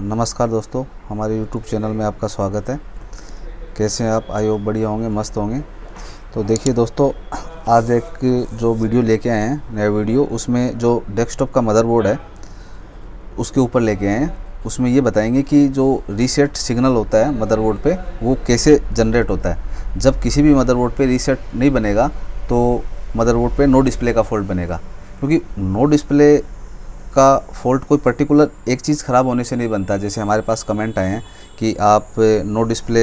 नमस्कार दोस्तों, हमारे YouTube चैनल में आपका स्वागत है। कैसे हैं आप? आई होप बढ़िया होंगे, मस्त होंगे। तो देखिए दोस्तों, आज एक जो वीडियो लेके आए हैं, नया वीडियो, उसमें जो डेस्कटॉप का मदरबोर्ड है उसके ऊपर लेके आए हैं। उसमें ये बताएंगे कि जो रीसेट सिग्नल होता है मदरबोर्ड पे वो कैसे जनरेट होता है। जब किसी भी मदरबोर्ड पे रीसेट नहीं बनेगा तो मदरबोर्ड पे नो डिस्प्ले का फॉल्ट बनेगा, क्योंकि नो डिस्प्ले का फॉल्ट कोई पर्टिकुलर एक चीज़ ख़राब होने से नहीं बनता। जैसे हमारे पास कमेंट आए हैं कि आप नो डिस्प्ले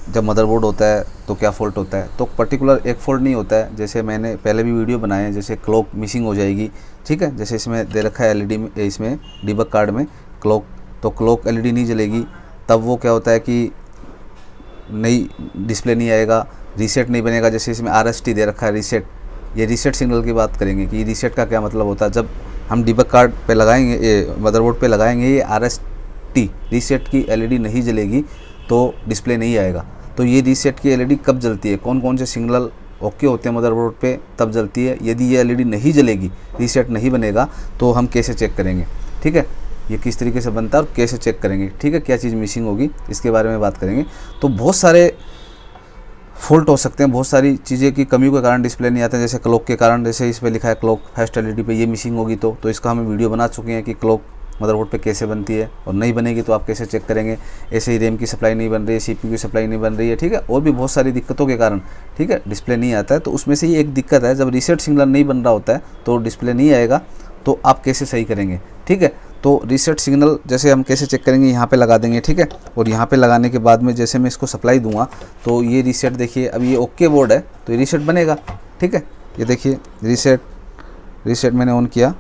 जब मदरबोर्ड होता है तो क्या फ़ॉल्ट होता है, तो पर्टिकुलर एक फ़ॉल्ट नहीं होता है। जैसे मैंने पहले भी वीडियो बनाए हैं, जैसे क्लॉक मिसिंग हो जाएगी, ठीक है। जैसे इसमें दे रखा है एलईडी में, इसमें डिबग कार्ड में क्लॉक, तो क्लॉक एलईडी नहीं जलेगी, तब वो क्या होता है कि नई डिस्प्ले नहीं आएगा, रीसेट नहीं बनेगा। जैसे इसमें आरएसटी दे रखा है रीसेट, ये रीसेट सिग्नल की बात करेंगे कि रीसेट का क्या मतलब होता है। जब हम डिबग कार्ड पे लगाएंगे, ये मदरबोर्ड पे लगाएंगे, ये आरएसटी रीसेट की एलईडी नहीं जलेगी तो डिस्प्ले नहीं आएगा। तो ये रीसेट की एलईडी कब जलती है, कौन कौन से सिग्नल ओके होते हैं मदरबोर्ड पे, तब जलती है। यदि ये एलईडी नहीं जलेगी, रीसेट नहीं बनेगा, तो हम कैसे चेक करेंगे, ठीक है। ये किस तरीके से बनता है और कैसे चेक करेंगे, ठीक है, क्या चीज़ मिसिंग होगी, इसके बारे में बात करेंगे। तो बहुत सारे फॉल्ट हो सकते हैं, बहुत सारी चीज़ें की कमी के कारण डिस्प्ले नहीं आता है। जैसे क्लॉक के कारण, जैसे इस पर लिखा है क्लॉक फास्ट एलईडी पे ये मिसिंग होगी, तो इसका हमें वीडियो बना चुके हैं कि क्लॉक मदरबोर्ड पे कैसे बनती है, और नहीं बनेगी तो आप कैसे चेक करेंगे। ऐसे ही रैम की सप्लाई नहीं बन रही है, सीपीयू की सप्लाई नहीं बन रही है, ठीक है, और भी बहुत सारी दिक्कतों के कारण, ठीक है, डिस्प्ले नहीं आता है। तो उसमें से ये एक दिक्कत है, जब रीसेट सिग्नल नहीं बन रहा होता है तो डिस्प्ले नहीं आएगा, तो आप कैसे सही करेंगे, ठीक है। तो रीसेट सिग्नल जैसे हम कैसे चेक करेंगे, यहाँ पे लगा देंगे, ठीक है। और यहाँ पे लगाने के बाद में जैसे मैं इसको सप्लाई दूंगा तो ये रीसेट, देखिए अब ये ओके बोर्ड है तो ये रीसेट बनेगा, ठीक है। ये देखिए रीसेट मैंने ऑन किया,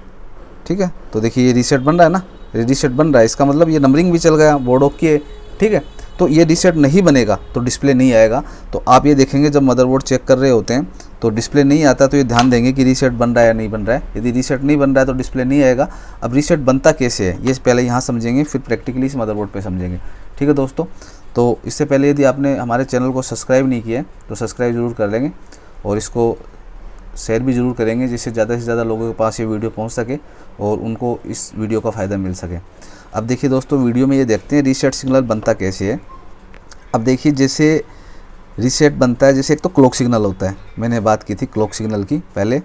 ठीक है, तो देखिए ये रीसेट बन रहा है ना, रीसेट बन रहा है, इसका मतलब ये नंबरिंग भी चल गया, बोर्ड ओके है, ठीक है। तो ये रीसेट नहीं बनेगा तो डिस्प्ले नहीं आएगा। तो आप ये देखेंगे जब मदरबोर्ड चेक कर रहे होते हैं तो डिस्प्ले नहीं आता, तो ये ध्यान देंगे कि रीसेट बन रहा है या नहीं बन रहा है। यदि रीसेट नहीं बन रहा है तो डिस्प्ले नहीं आएगा। अब रीसेट बनता कैसे है ये पहले यहाँ समझेंगे, फिर प्रैक्टिकली इस मदरबोर्ड पे समझेंगे, ठीक है दोस्तों। तो इससे पहले यदि आपने हमारे चैनल को सब्सक्राइब नहीं किया है तो सब्सक्राइब ज़रूर कर लेंगे, और इसको शेयर भी ज़रूर करेंगे, जिससे ज़्यादा से ज़्यादा लोगों के पास ये वीडियो पहुँच सके और उनको इस वीडियो का फ़ायदा मिल सके। अब देखिए दोस्तों, वीडियो में ये देखते हैं रीसेट सिग्नल बनता कैसे है। अब देखिए जैसे रीसेट बनता है, जैसे एक तो क्लॉक सिग्नल होता है, मैंने बात की थी क्लॉक सिग्नल की पहले।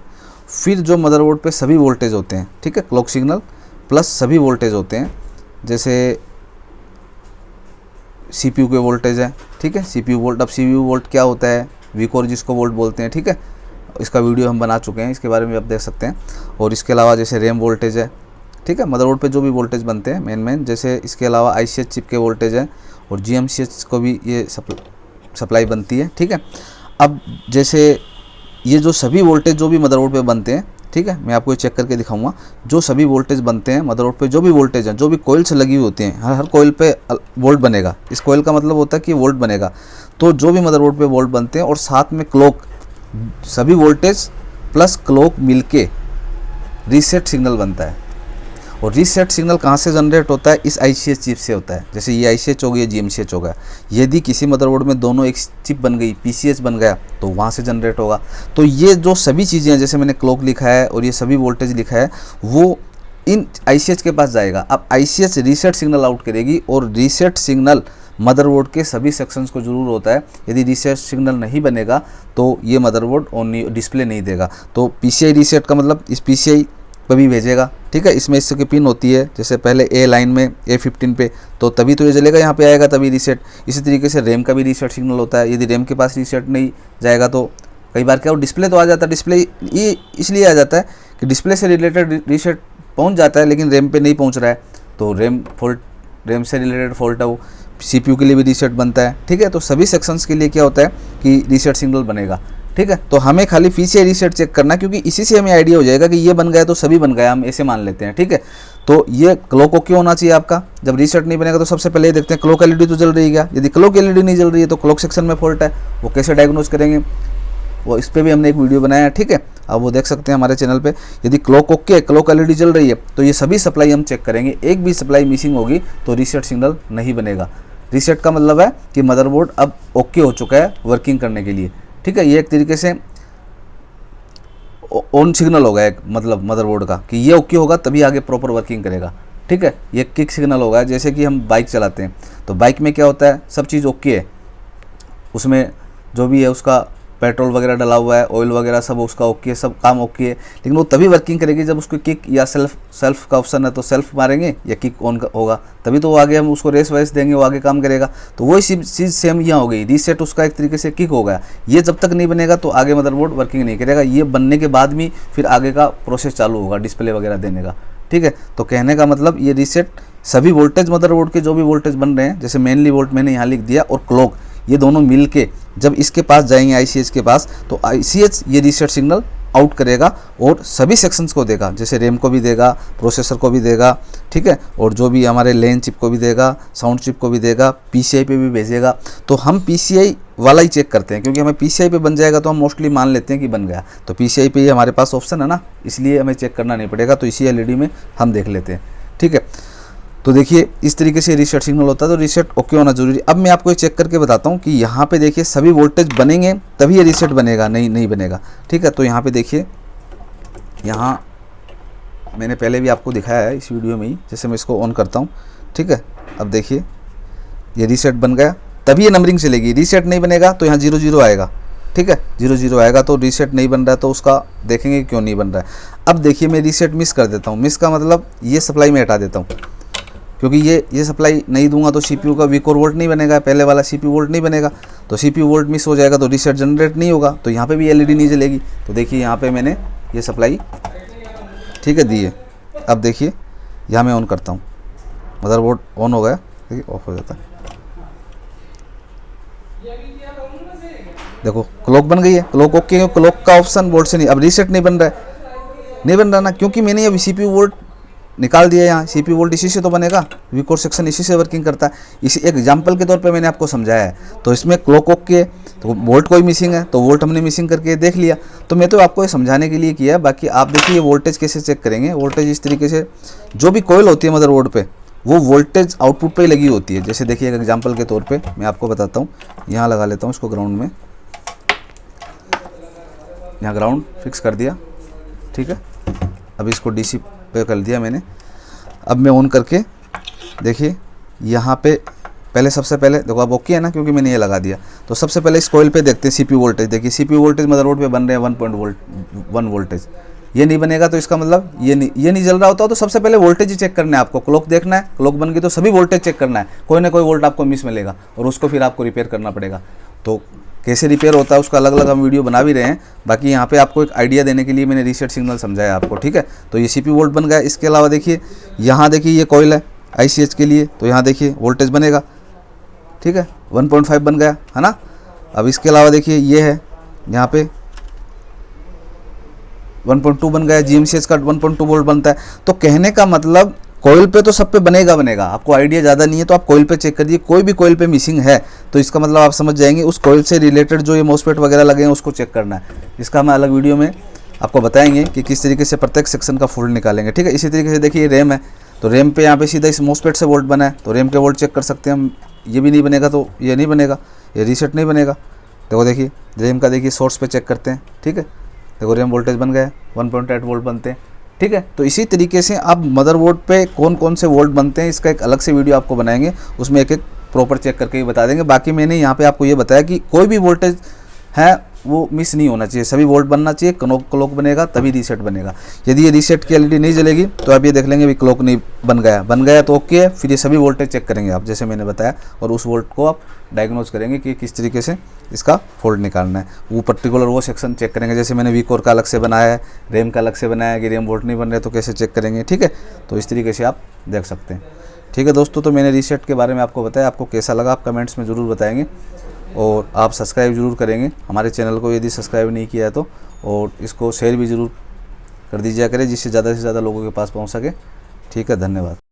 फिर जो मदरबोर्ड पे सभी वोल्टेज होते हैं, ठीक है, क्लॉक सिग्नल प्लस सभी वोल्टेज होते हैं। जैसे सीपीयू के वोल्टेज है, ठीक है, सीपीयू वोल्ट। अब सीपीयू वोल्ट क्या होता है, वीकोर जिसको वोल्ट बोलते हैं, ठीक है, इसका वीडियो हम बना चुके हैं, इसके बारे में आप देख सकते हैं। और इसके अलावा जैसे रैम वोल्टेज है, ठीक है, मदरबोर्ड पे जो भी वोल्टेज बनते हैं मेन, जैसे इसके अलावा आईसीएच चिप के वोल्टेज है, और जीएमसीएच को भी ये सप्लाई बनती है, ठीक है। अब जैसे ये जो सभी वोल्टेज जो भी मदरबोर्ड पे बनते हैं, ठीक है, मैं आपको ये चेक करके दिखाऊंगा। जो सभी वोल्टेज बनते हैं मदरबोर्ड पे, जो भी वोल्टेज हैं, जो भी कोयल से लगी हुई होती हैं, हर कोयल पे वोल्ट बनेगा। इस कोयल का मतलब होता है कि वोल्ट बनेगा। तो जो भी मदरबोर्ड पे वोल्ट बनते हैं और साथ में क्लॉक, सभी वोल्टेज प्लस क्लॉक मिलके रीसेट सिग्नल बनता है। और रीसेट सिग्नल कहाँ से जनरेट होता है, इस आईसीएच चिप से होता है। जैसे ये आईसीएच हो गया, जीएमसीएच हो गया। यदि किसी मदरबोर्ड में दोनों एक चिप बन गई, पीसीएच बन गया, तो वहाँ से जनरेट होगा। तो ये जो सभी चीज़ें हैं, जैसे मैंने क्लॉक लिखा है और ये सभी वोल्टेज लिखा है, वो इन आईसीएच के पास जाएगा। अब आईसीएच रीसेट सिग्नल आउट करेगी, और रीसेट सिग्नल मदरबोर्ड के सभी सेक्शंस को ज़रूर होता है। यदि रीसेट सिग्नल नहीं बनेगा तो ये मदरबोर्ड ऑन डिस्प्ले नहीं देगा। तो पीसीआई रीसेट का मतलब इस पीसीआई पर भी भेजेगा, ठीक है। इसमें इसकी पिन होती है, जैसे पहले ए लाइन में A15 पे, तो तभी तो ये जलेगा, यहाँ पे आएगा तभी रीसेट। इसी तरीके से रैम का भी रीसेट सिग्नल होता है। यदि रैम के पास रीसेट नहीं जाएगा तो कई बार क्या हो, डिस्प्ले तो आ जाता है। डिस्प्ले ये इसलिए आ जाता है कि डिस्प्ले से रिलेटेड रीसेट पहुँच जाता है, लेकिन रैम पे नहीं पहुँच रहा है, तो रैम से रिलेटेड फॉल्ट है वो। सीपीयू के लिए भी रीसेट बनता है, ठीक है। तो सभी सेक्शंस के लिए क्या होता है कि रीसेट सिग्नल बनेगा, ठीक है। तो हमें खाली पीसीआई रीसेट चेक करना है, क्योंकि इसी से हमें आइडिया हो जाएगा कि ये बन गया तो सभी बन गया, हम ऐसे मान लेते हैं, ठीक है। तो ये क्लॉक क्यों होना चाहिए आपका, जब रीसेट नहीं बनेगा तो सबसे पहले ये देखते हैं क्लॉक एलईडी तो जल रही है क्या। यदि क्लॉक एलईडी नहीं जल रही है तो क्लॉक सेक्शन में फॉल्ट है, वो कैसे डायग्नोज करेंगे, वो इस पर भी हमने एक वीडियो बनाया है, ठीक है, अब वो देख सकते हैं हमारे चैनल पे। यदि क्लॉक ओके, क्लॉक एलईडी जल रही है, तो ये सभी सप्लाई हम चेक करेंगे। एक भी सप्लाई मिसिंग होगी तो रीसेट सिग्नल नहीं बनेगा। रीसेट का मतलब है कि मदरबोर्ड अब ओके हो चुका है वर्किंग करने के लिए, ठीक है। ये एक तरीके से ऑन सिग्नल होगा, एक मतलब मदरबोर्ड का कि ये ओके होगा तभी आगे प्रॉपर वर्किंग करेगा, ठीक है। ये किक सिग्नल होगा, जैसे कि हम बाइक चलाते हैं तो बाइक में क्या होता है, सब चीज़ ओके है, उसमें जो भी है उसका पेट्रोल वगैरह डला हुआ है, ऑयल वगैरह सब उसका ओके है, सब काम ओके है, लेकिन वो तभी वर्किंग करेगी जब उसको किक या सेल्फ का ऑप्शन है तो सेल्फ मारेंगे या किक ऑन होगा, तभी तो वो आगे हम उसको रेस वेस देंगे, वो आगे काम करेगा। तो वही चीज़ सेम यहाँ हो गई, रीसेट उसका एक तरीके से किक हो गया। ये जब तक नहीं बनेगा तो आगे मदरबोर्ड वर्किंग नहीं करेगा, ये बनने के बाद भी फिर आगे का प्रोसेस चालू होगा डिस्प्ले वगैरह देने का, ठीक है। तो कहने का मतलब ये रीसेट सभी वोल्टेज मदरबोर्ड के जो भी वोल्टेज बन रहे हैं, जैसे मेनली वोल्ट मैंने यहाँ लिख दिया और क्लॉक, ये दोनों मिल के जब इसके पास जाएंगे ICH के पास, तो ICH ये रीसेट सिग्नल आउट करेगा और सभी सेक्शंस को देगा, जैसे रैम को भी देगा, प्रोसेसर को भी देगा, ठीक है, और जो भी हमारे लेन चिप को भी देगा, साउंड चिप को भी देगा, PCI पे भी भेजेगा। तो हम PCI वाला ही चेक करते हैं, क्योंकि हमें PCI पे बन जाएगा तो हम मोस्टली मान लेते हैं कि बन गया, तो PCI पे ही हमारे पास ऑप्शन है ना, इसलिए हमें चेक करना नहीं पड़ेगा, तो इसी LED में हम देख लेते हैं, ठीक है। तो देखिए इस तरीके से रीसेट सिग्नल होता है, तो रीसेट ओके होना जरूरी। अब मैं आपको ये चेक करके बताता हूँ कि यहाँ पे देखिए सभी वोल्टेज बनेंगे तभी ये रीसेट बनेगा, नहीं बनेगा, ठीक है। तो यहाँ पे देखिए, यहाँ मैंने पहले भी आपको दिखाया है इस वीडियो में ही, जैसे मैं इसको ऑन करता हूँ, ठीक है। अब देखिए ये रीसेट बन गया तभी ये नंबरिंग चलेगी, रीसेट नहीं बनेगा तो यहाँ 00 आएगा, ठीक है, 00 आएगा। तो रीसेट नहीं बन रहा है तो उसका देखेंगे क्यों नहीं बन रहा है। अब देखिए मैं रीसेट मिस कर देता हूँ, मिस का मतलब ये सप्लाई में हटा देता हूँ, क्योंकि ये सप्लाई नहीं दूंगा तो CPU का वीक और वोल्ट नहीं बनेगा, पहले वाला CPU वोल्ट नहीं बनेगा, तो CPU वोल्ट मिस हो जाएगा तो रीसेट जनरेट नहीं होगा, तो यहाँ पे भी LED नहीं जलेगी। तो देखिए यहाँ पे मैंने ये सप्लाई, ठीक है, दी है। अब देखिए यहाँ मैं ऑन करता हूँ, मदरबोर्ड ऑन हो गया, देखिए ऑफ हो जाता है, देखो क्लॉक बन गई है, क्लॉक ओके, क्लॉक का ऑप्शन वोल्ट से नहीं। अब रीसेट नहीं बन रहा है, नहीं बन रहा ना, क्योंकि मैंने ये CPU वोल्ट निकाल दिया यहाँ, CPU वोल्ट इसी से तो बनेगा, वीक और सेक्शन इसी से वर्किंग करता है, इसी एक एग्जांपल के तौर पे मैंने आपको समझाया है। तो इसमें क्लॉक ओके, तो वोल्ट कोई मिसिंग है तो वोल्ट हमने मिसिंग करके देख लिया, तो मैं तो आपको ये समझाने के लिए किया है। बाकी आप देखिए वोल्टेज कैसे चेक करेंगे, वोल्टेज इस तरीके से, जो भी कॉइल होती है मदरबोर्ड पे वो वोल्टेज आउटपुट पे ही लगी होती है। जैसे देखिए एक एग्जाम्पल के तौर पर मैं आपको बताता हूँ, यहाँ लगा लेता हूँ इसको ग्राउंड में, यहाँ ग्राउंड फिक्स कर दिया, ठीक है। अब इसको DC पे कर दिया मैंने। अब मैं ऑन करके देखिए यहाँ पे पहले, सबसे पहले देखो अब ओके है ना, क्योंकि मैंने ये लगा दिया। तो सबसे पहले इस कॉइल पे देखते हैं CPU वोल्टेज। देखिए CPU वोल्टेज मदरबोर्ड पे बन रहे हैं 1.1 वोल्टेज, ये नहीं बनेगा तो इसका मतलब ये नहीं जल रहा होता। तो सबसे पहले वोल्टेज ही चेक करना है आपको, क्लॉक देखना है, क्लॉक बन गई तो सभी वोल्टेज चेक करना है, कोई ना कोई वोल्ट आपको मिस मिलेगा और उसको फिर आपको रिपेयर करना पड़ेगा। तो कैसे रिपेयर होता है उसका अलग अलग हम वीडियो बना भी रहे हैं, बाकी यहाँ पे आपको एक आइडिया देने के लिए मैंने रीसेट सिग्नल समझाया आपको, ठीक है। तो ये CPU वोल्ट बन गया। इसके अलावा देखिए यहाँ देखिए ये कॉइल है ICH के लिए, तो यहाँ देखिए वोल्टेज बनेगा, ठीक है, 1.5 बन गया है ना। अब इसके अलावा देखिए ये है यहाँ पे 1.2 बन गया, GMCH का 1.2 वोल्ट बनता है। तो कहने का मतलब कॉइल पे तो सब पे बनेगा। आपको आइडिया ज़्यादा नहीं है तो आप कॉइल पे चेक करिए, कोई भी कॉइल पे मिसिंग है तो इसका मतलब आप समझ जाएंगे उस कॉइल से रिलेटेड जो ये मॉसफेट वगैरह लगे हैं उसको चेक करना है। इसका हम अलग वीडियो में आपको बताएंगे कि किस तरीके से प्रत्येक सेक्शन का फॉल्ट निकालेंगे, ठीक है। इसी तरीके से देखिए रैम है, तो रैम पे यहाँ पे सीधा इस मॉसफेट से वोल्ट बना है, तो रैम के वोल्ट चेक कर सकते हैं हम। ये भी नहीं बनेगा तो ये नहीं बनेगा, ये रीसेट नहीं बनेगा। देखिए रैम का देखिए सोर्स पे चेक करते हैं, ठीक है, देखो रैम वोल्टेज बन गया 1.8 वोल्ट बनते हैं, ठीक है। तो इसी तरीके से आप मदरबोर्ड पे कौन कौन से वोल्ट बनते हैं इसका एक अलग से वीडियो आपको बनाएंगे, उसमें एक एक प्रॉपर चेक करके ही बता देंगे। बाकी मैंने यहाँ पे आपको ये बताया कि कोई भी वोल्टेज है वो मिस नहीं होना चाहिए, सभी वोल्ट बनना चाहिए, क्लॉक बनेगा तभी रीसेट बनेगा। यदि ये रीसेट की LED नहीं जलेगी तो आप ये देख लेंगे भी क्लॉक नहीं बन गया तो ओके है। फिर ये सभी वोल्टेज चेक करेंगे आप, जैसे मैंने बताया, और उस वोल्ट को आप डायग्नोज करेंगे कि किस तरीके से इसका फॉल्ट निकालना है। वो पर्टिकुलर वो सेक्शन चेक करेंगे, जैसे मैंने वीक कोर का अलग से बनाया है, रैम का अलग से बनाया है कि रैम वोल्ट नहीं बन रहे तो कैसे चेक करेंगे, ठीक है। तो इस तरीके से आप देख सकते हैं, ठीक है दोस्तों। तो मैंने रीसेट के बारे में आपको बताया, आपको कैसा लगा आप कमेंट्स में ज़रूर बताएंगे, और आप सब्सक्राइब ज़रूर करेंगे हमारे चैनल को यदि सब्सक्राइब नहीं किया है तो, और इसको शेयर भी ज़रूर कर दीजिए करें जिससे ज़्यादा से ज़्यादा लोगों के पास पहुंच सके, ठीक है। धन्यवाद।